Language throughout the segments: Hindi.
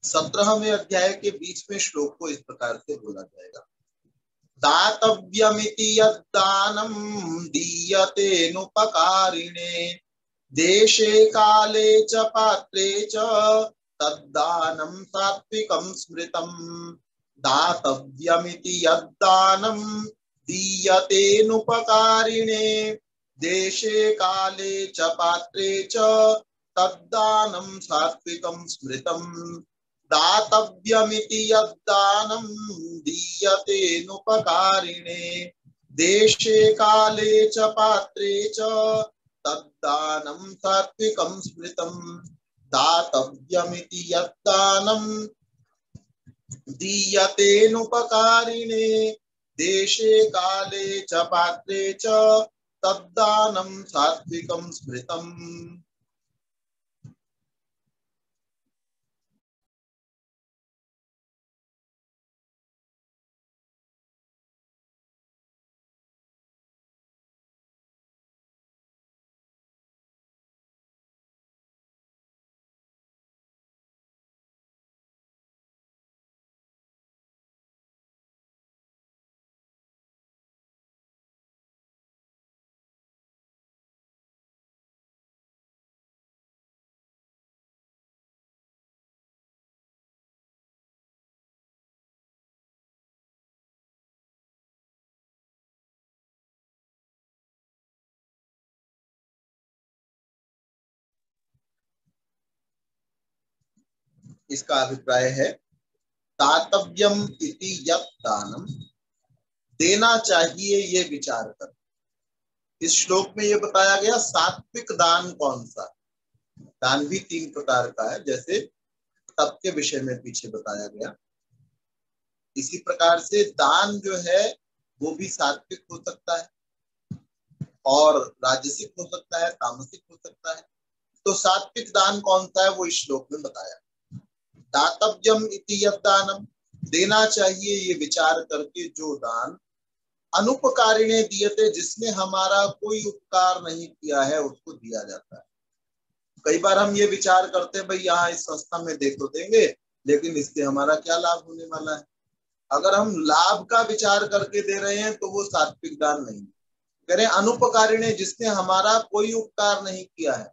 17वें अध्याय के बीच में श्लोक को इस प्रकार से बोला जाएगा। दातव्यमिति यद्दानं दीयतेनुपकारिणे देशे काले च पात्रे च तद्दानं सात्विकं स्मृतम्। दातव्यमिति यद्दानं दीयतेनुपकारिणे देशे काले च पात्रे च तद्दानं सात्विकं स्मृतम्। दातव्यमिति यद्दानं दीयतेनुपकारिणे देशे काले च पात्रे च तद्दानं सात्विकं स्मृतम्। दातव्यमिति यद्दानं दीयतेनुपकारिणे देशे काले च पात्रे च तद्दानं सात्विकं स्मृतम्। इसका अभिप्राय है दातव्यम इति यत् दानम, देना चाहिए ये विचार कर। इस श्लोक में ये बताया गया सात्विक दान कौन सा। दान भी 3 प्रकार का है, जैसे तप के विषय में पीछे बताया गया। इसी प्रकार से दान जो है वो भी सात्विक हो सकता है और राजसिक हो सकता है, तामसिक हो सकता है। तो सात्विक दान कौन सा है वो इस श्लोक में बताया। दातव्यम इति यद्दानम, देना चाहिए ये विचार करके जो दान अनुपकारिणे दीयते, जिसने हमारा कोई उपकार नहीं किया है उसको दिया जाता है। कई बार हम ये विचार करते हैं भाई यहाँ इस संस्था में दे तो देंगे, लेकिन इससे हमारा क्या लाभ होने वाला है। अगर हम लाभ का विचार करके दे रहे हैं तो वो सात्विक दान नहीं। कह रहे अनुपकारिणे, जिसने हमारा कोई उपकार नहीं किया है,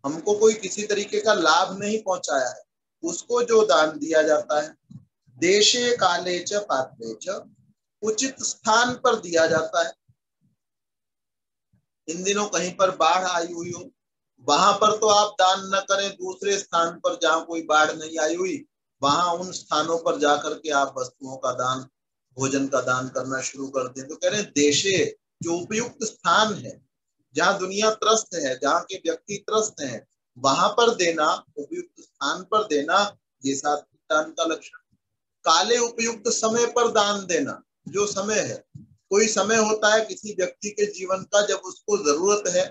हमको कोई किसी तरीके का लाभ नहीं पहुंचाया है, उसको जो दान दिया जाता है। देशे काले च पात्रे च, उचित स्थान पर दिया जाता है। इन दिनों कहीं पर बाढ़ आई हुई हो, वहां पर तो आप दान न करें, दूसरे स्थान पर जहां कोई बाढ़ नहीं आई हुई वहां उन स्थानों पर जाकर के आप वस्तुओं का दान, भोजन का दान करना शुरू कर दें। तो कह रहे हैं देशे, जो उपयुक्त स्थान है, जहाँ दुनिया त्रस्त है, जहाँ के व्यक्ति त्रस्त हैं, वहां पर देना, उपयुक्त स्थान पर देना, ये सात्विक दान का लक्षण। काले, उपयुक्त समय पर दान देना। जो समय है, कोई समय होता है किसी व्यक्ति के जीवन का जब उसको जरूरत है,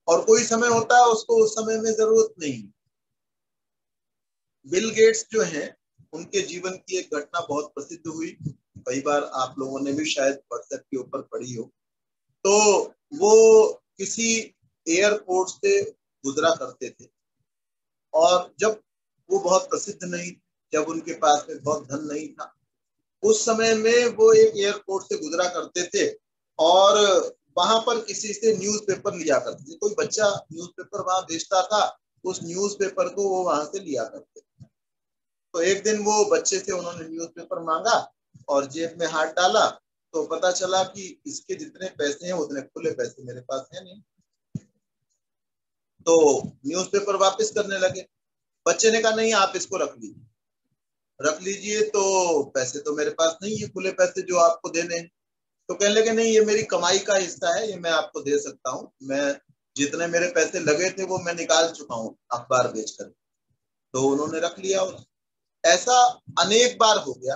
और कोई समय होता है उसको उस समय में जरूरत नहीं। बिल गेट्स जो हैं, उनके जीवन की एक घटना बहुत प्रसिद्ध हुई, कई बार आप लोगों ने भी शायद व्हाट्सएप के ऊपर पढ़ी हो। तो वो किसी एयरपोर्ट से गुजरा करते थे, और जब वो बहुत प्रसिद्ध नहीं, जब उनके पास में बहुत धन नहीं था, उस समय में वो एक एयरपोर्ट से गुजरा करते थे और वहां पर किसी से न्यूज़पेपर लिया करते थे। कोई बच्चा न्यूज़पेपर वहां बेचता था, उस न्यूज़पेपर को वो वहां से लिया करते थे। तो एक दिन वो बच्चे से उन्होंने न्यूज़पेपर मांगा और जेब में हाथ डाला, तो पता चला कि इसके जितने पैसे हैं उतने खुले पैसे मेरे पास है नहीं। तो न्यूज़पेपर वापस करने लगे। बच्चे ने कहा नहीं, आप इसको रख लीजिए, रख लीजिए, तो पैसे तो मेरे पास नहीं है, खुले पैसे जो आपको देने हैं। तो कहने लगे नहीं, ये मेरी कमाई का हिस्सा है, ये मैं आपको दे सकता हूँ, मैं जितने मेरे पैसे लगे थे वो मैं निकाल चुका हूँ अखबार बेचकर। तो उन्होंने रख लिया। ऐसा अनेक बार हो गया।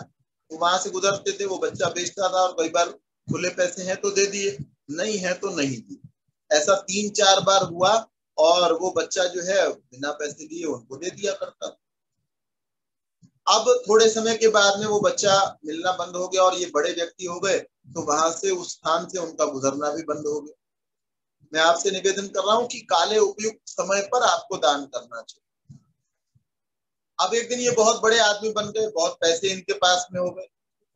वो वहां से गुजरते थे, वो बच्चा बेचता था, और कई बार खुले पैसे हैं तो दे दिए, नहीं है तो नहीं दिए। ऐसा 3-4 बार हुआ, और वो बच्चा जो है बिना पैसे दिए उनको दे दिया करता। अब थोड़े समय के बाद में वो बच्चा मिलना बंद हो गया और ये बड़े व्यक्ति हो गए, तो वहां से, उस स्थान से उनका गुजरना भी बंद हो गया। मैं आपसे निवेदन कर रहा हूं कि काले उपयुक्त समय पर आपको दान करना चाहिए। अब एक दिन ये बहुत बड़े आदमी बन गए, बहुत पैसे इनके पास में हो गए।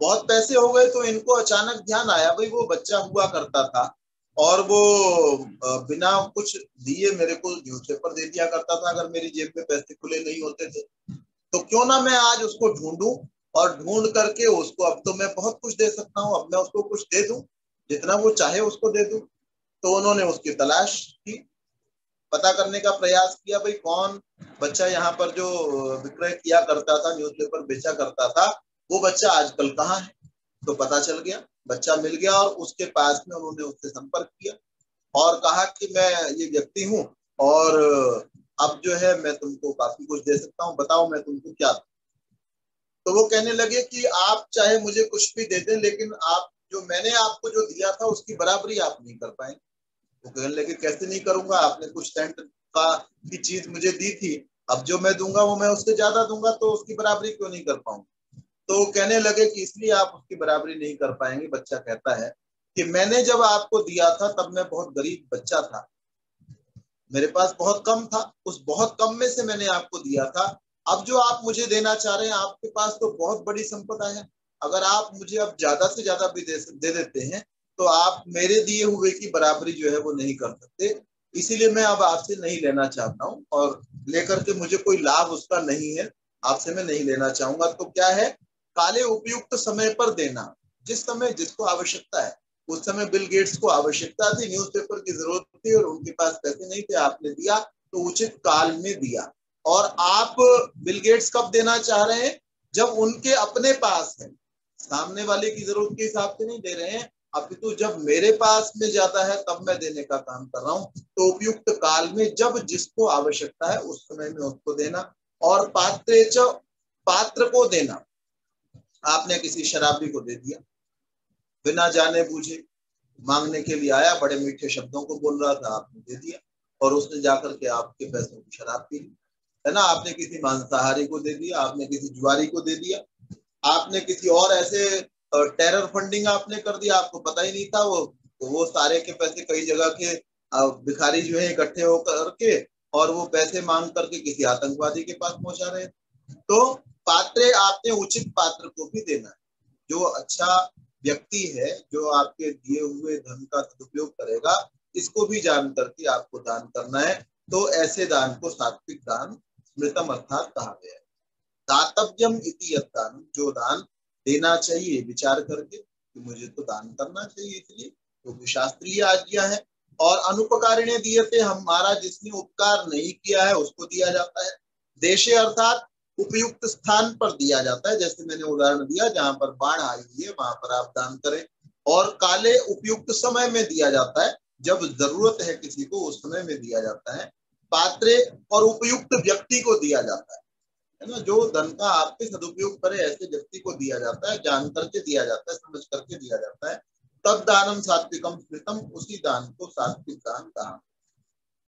बहुत पैसे हो गए तो इनको अचानक ध्यान आया, भाई वो बच्चा हुआ करता था और वो बिना कुछ दिए मेरे को न्यूज़पेपर दे दिया करता था अगर मेरी जेब में पैसे खुले नहीं होते थे। तो क्यों ना मैं आज उसको ढूंढूं और ढूंढ करके उसको, अब तो मैं बहुत कुछ दे सकता हूँ, अब मैं उसको कुछ दे दूं, जितना वो चाहे उसको दे दूं। तो उन्होंने उसकी तलाश की, पता करने का प्रयास किया, भाई कौन बच्चा यहाँ पर जो विक्रय किया करता था, न्यूज़पेपर बेचा करता था, वो बच्चा आजकल कहाँ है। तो पता चल गया, बच्चा मिल गया और उसके पास में उन्होंने उससे संपर्क किया और कहा कि मैं ये व्यक्ति हूँ और अब जो है मैं तुमको काफी कुछ दे सकता हूँ, बताओ मैं तुमको क्या दूं। तो वो कहने लगे कि आप चाहे मुझे कुछ भी दे दें, लेकिन आप जो मैंने आपको जो दिया था उसकी बराबरी आप नहीं कर पाएंगे। वो कहने लगे कैसे नहीं करूंगा, आपने कुछ सेंट का की चीज मुझे दी थी, अब जो मैं दूंगा वो मैं उससे ज्यादा दूंगा, तो उसकी बराबरी क्यों नहीं कर पाऊंगा। तो कहने लगे कि इसलिए आप उसकी बराबरी नहीं कर पाएंगे। बच्चा कहता है कि मैंने जब आपको दिया था तब मैं बहुत गरीब बच्चा था, मेरे पास बहुत कम था, उस बहुत कम में से मैंने आपको दिया था। अब जो आप मुझे देना चाह रहे हैं, आपके पास तो बहुत बड़ी संपदा है, अगर आप मुझे अब ज्यादा से ज्यादा भी दे देते हैं तो आप मेरे दिए हुए की बराबरी जो है वो नहीं कर सकते। इसीलिए मैं अब आपसे नहीं लेना चाहता हूँ और लेकर के मुझे कोई लाभ उसका नहीं है, आपसे मैं नहीं लेना चाहूंगा। तो क्या है, काले उपयुक्त समय पर देना, जिस समय जिसको आवश्यकता है। उस समय बिल गेट्स को आवश्यकता थी, न्यूज़पेपर की जरूरत थी और उनके पास पैसे नहीं थे, आपने दिया तो उचित काल में दिया। और आप बिल गेट्स कब देना चाह रहे हैं, जब उनके अपने पास है, सामने वाले की जरूरत के हिसाब से नहीं दे रहे हैं, अपितु जब मेरे पास में ज्यादा है तब मैं देने का काम कर रहा हूँ। तो उपयुक्त काल में जब जिसको आवश्यकता है उस समय में उसको देना। और पात्र को देना, आपने किसी शराबी को दे दिया, बिना जाने बूझे मांगने के लिए आया, बड़े मीठे शब्दों को बोल रहा था, आपने दे दिया और उसने जाकर के आपके पैसों की शराब पी ली, है ना। आपने किसी मांसाहारी को दे दिया, आपने किसी जुआरी को दे दिया, आपने किसी और ऐसे टेरर फंडिंग आपने कर दिया, आपको पता ही नहीं था। वो सारे के पैसे कई जगह के भिखारी जो है इकट्ठे होकर के और वो पैसे मांग करके किसी आतंकवादी के पास पहुंचा रहे। तो पात्र, आपने उचित पात्र को भी देना है। जो अच्छा व्यक्ति है, जो आपके दिए हुए धन का सदुपयोग करेगा, इसको भी जान करके आपको दान करना है। तो ऐसे दान को सात्विक दान स्मृतम अर्थात कहा गया है। दातव्यम इति यत् दानम, जो दान देना चाहिए विचार करके कि मुझे तो दान करना चाहिए, इसलिए तो शास्त्रीय आज्ञा है। और अनुपकारिणे दीयते, हमारा जिसने उपकार नहीं किया है उसको दिया जाता है। देशे अर्थात उपयुक्त स्थान पर दिया जाता है, जैसे मैंने उदाहरण दिया, जहां पर बाढ़ आई हुई है वहां पर आप दान करें। और काले, उपयुक्त समय में दिया जाता है, जब जरूरत है किसी को उस समय में दिया जाता है। पात्रे, और उपयुक्त व्यक्ति को दिया जाता है ना, जो धन का आपके सदुपयोग करे ऐसे व्यक्ति को दिया जाता है, जान करके दिया जाता है, समझ करके दिया जाता है। तब दानम सात्विकम स्मृतम, उसी दान को सात्विक दान कहा।